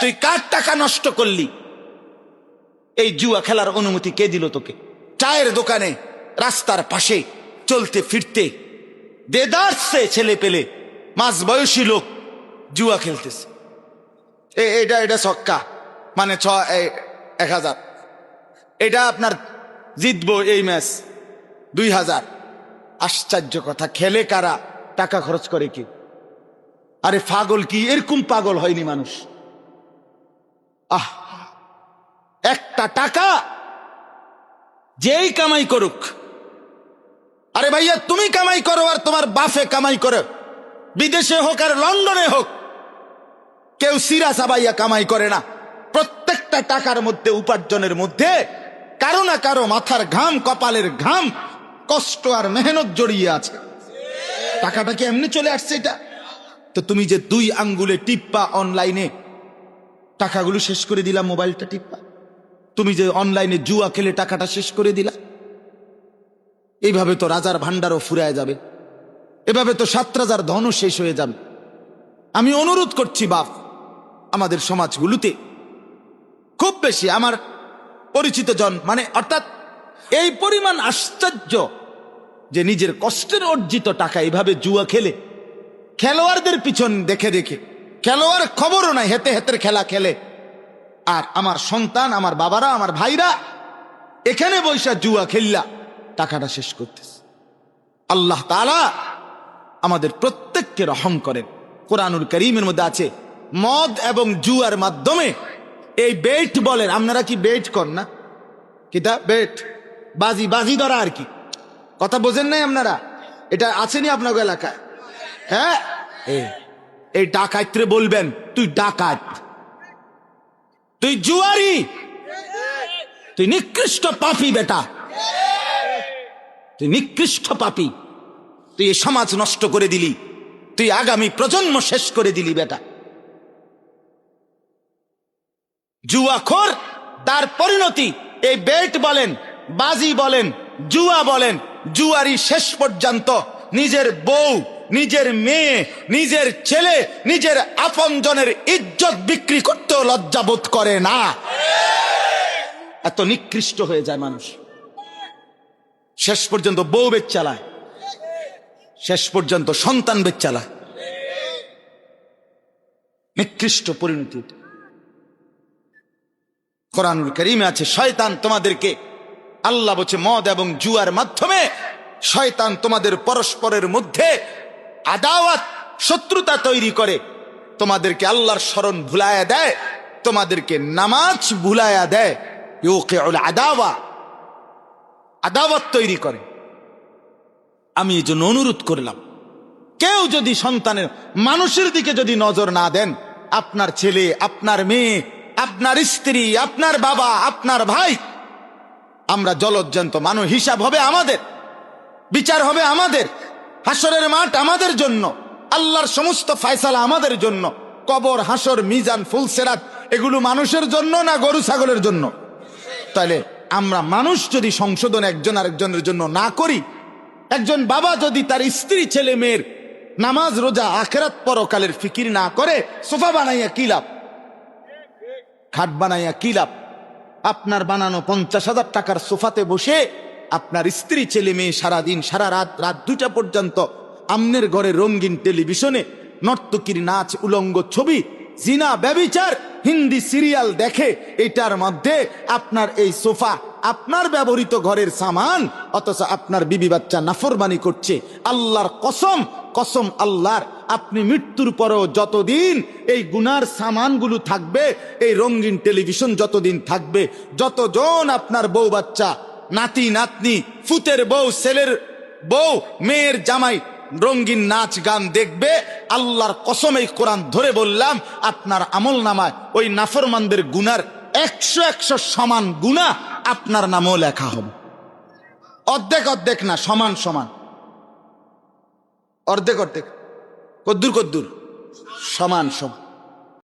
তুই কার টাকা নষ্ট করলি? এই জুয়া খেলার অনুমতি কে দিল তোকে? চায়ের দোকানে, রাস্তার পাশে চলতে ফিরতে দেদারসে ছেলে পেলে, মাঝ বয়সী লোক জুয়া খেলতেছে। এটা ছক্কা, মানে 1000, এটা আপনার জিতবো এই ম্যাচ 2000। আশ্চর্য কথা, খেলে কারা, টাকা খরচ করে কি? আরে পাগল কি, এরকম পাগল হয়নি মানুষ। একটা টাকা যেই কামাই করুক, আরে ভাইয়া তুমি কামাই করো আর তোমার বাপে কামাই করো, বিদেশে হোক আর লন্ডনে হোক, কেউ সিরা সাবাইয়া কামাই করে না। প্রত্যেকটা টাকার মধ্যে, উপার্জনের মধ্যে কারো না কারো মাথার ঘাম, কপালের ঘাম, কষ্ট আর মেহনত জড়িয়ে আছে। টাকাটা কি এমনি চলে আসছে এটা? তো তুমি যে 2 আঙ্গুলে টিপ্পা অনলাইনে টাকাগুলো শেষ করে দিলা, মোবাইলটা টিপ্পা, তুমি যে অনলাইনে জুয়া খেলে টাকাটা শেষ করে দিলা, এইভাবে তো রাজার ভান্ডারও ফুরায় যাবে, এভাবে তো 7 রাজার ধনও শেষ হয়ে যাবে। আমি অনুরোধ করছি বাপ, আমাদের সমাজগুলোতে খুব বেশি আমার পরিচিত জন, মানে অর্থাৎ এই পরিমাণ আশ্চর্য যে নিজের কষ্টের অর্জিত টাকা এইভাবে জুয়া খেলে, খেলোয়াড়দের পিছন দেখে দেখে, খেলোয়াড় খবরও নাই, হেতে হেতের খেলা খেলে, আর আমার সন্তান, আমার বাবারা, আমার ভাইরা এখানে বৈশা জুয়া খেললা টাকাটা শেষ করতেছে। আল্লাহ তাআলা আমাদের প্রত্যেককে রহম করেন। কোরআনুল কারীমের মধ্যে আছে, মদ এবং জুয়ার মাধ্যমে এই বেট বলেন, আপনারা কি বেট কর না? কিতা বেট, বাজি ধরা আর কি, কথা বোঝেন নাই আপনারা? এটা আসেনি আপনার এলাকায়? হ্যাঁ, এই ডাকাতরে বলবেন তুই ডাকাত, তুই জুয়ারি, তুই নিকৃষ্ট পাপী বেটা, তুই নিকৃষ্ট পাপী, তুই এই সমাজ নষ্ট করে দিলি, তুই আগামী প্রজন্ম শেষ করে দিলি বেটা। জুয়াখোর, তার পরিণতি এই বেট বলেন, বাজি বলেন, জুয়া বলেন, জুয়ারি শেষ পর্যন্ত নিজের বউ, নিজের মেয়ে, নিজের ছেলে, নিজের আপনজনের ইজ্জত বিক্রি করতেও লজ্জাবোধ করে না। এত নিকৃষ্ট হয়ে যায় মানুষ। শেষ পর্যন্ত বউ বেচ চালায়, শেষ পর্যন্ত সন্তান বেচ চালায়। নিকৃষ্ট পরিণতি। কোরআনুল কারীমে আছে, শয়তান তোমাদেরকে, আল্লাহ বলছে মদ এবং জুয়ার মাধ্যমে শয়তান তোমাদের পরস্পরের মধ্যে আদাওয়াত, শত্রুতা তৈরি করে, তোমাদেরকে আল্লাহর স্মরণ ভুলায়া দেয়, তোমাদেরকে নামাজ ভুলায়া দেয়, ইউকিউল আদাওয়া, আদাওয়াত তৈরি করে। আমি এই জন্য অনুরোধ করলাম, কেউ যদি সন্তানের, মানুষের দিকে যদি নজর না দেন, আপনার ছেলে, আপনার মেয়ে, আপনার স্ত্রী, আপনার বাবা, আপনার ভাই, আমরা জলজ্জান্ত মানুষ, হিসাব হবে আমাদের, বিচার হবে আমাদের, হাসরের মাঠ আমাদের জন্য, আল্লাহর সমস্ত ফয়সালা আমাদের জন্য। কবর, হাসর, মিজান, ফুলসেরাত এগুলো মানুষের জন্য না গরু ছাগলের জন্য? তাহলে আমরা মানুষ যদি সংশোধন একজন আরেকজনের জন্য না করি, একজন বাবা যদি তার স্ত্রী, ছেলে মেয়ের নামাজ, রোজা, আখিরাত, পরকালের ফিকির না করে, সোফা বানাইয়া কি লাভ, খাট বানাইয়া কি লাভ? আপনার বানানো 50,000 টাকার সোফাতে বসে আপনার স্ত্রী, ছেলে মেয়ে সারাদিন, সারা রাত, রাত 2টা পর্যন্ত আমনের ঘরে রঙিন টেলিভিশনে নর্তকীর নাচ, উলঙ্গ ছবি, জিনা, ব্যভিচার, হিন্দি সিরিয়াল দেখে, এটার মধ্যে আপনার এই সোফা আপনার ব্যবহৃত ঘরের সামান, অথচ আপনার বিবি বাচ্চা নাফরমানি করছে। আল্লাহর কসম, কসম আল্লাহর, আপনি মৃত্যুর পরেও যতদিন এই গুনার সামানগুলো থাকবে, এই রঙিন টেলিভিশন যতদিন থাকবে, যতজন আপনার বউ বাচ্চা, নাতি নাতনি, ফুতের বউ, ছেলের বউ, মেয়ের জামাই রঙিন নাচ গান দেখবে, আল্লাহর কসম এই কোরআন ধরে বললাম, আপনার আমল নামায় ওই নাফরমানদের গুনার 100 সমান গুনাহ আপনার নামও লেখা হবে। অর্ধেক অর্ধেক না, সমান সমান, অর্ধেক অর্ধেক, কদ্দুর কদ্দুর, সমান সমান।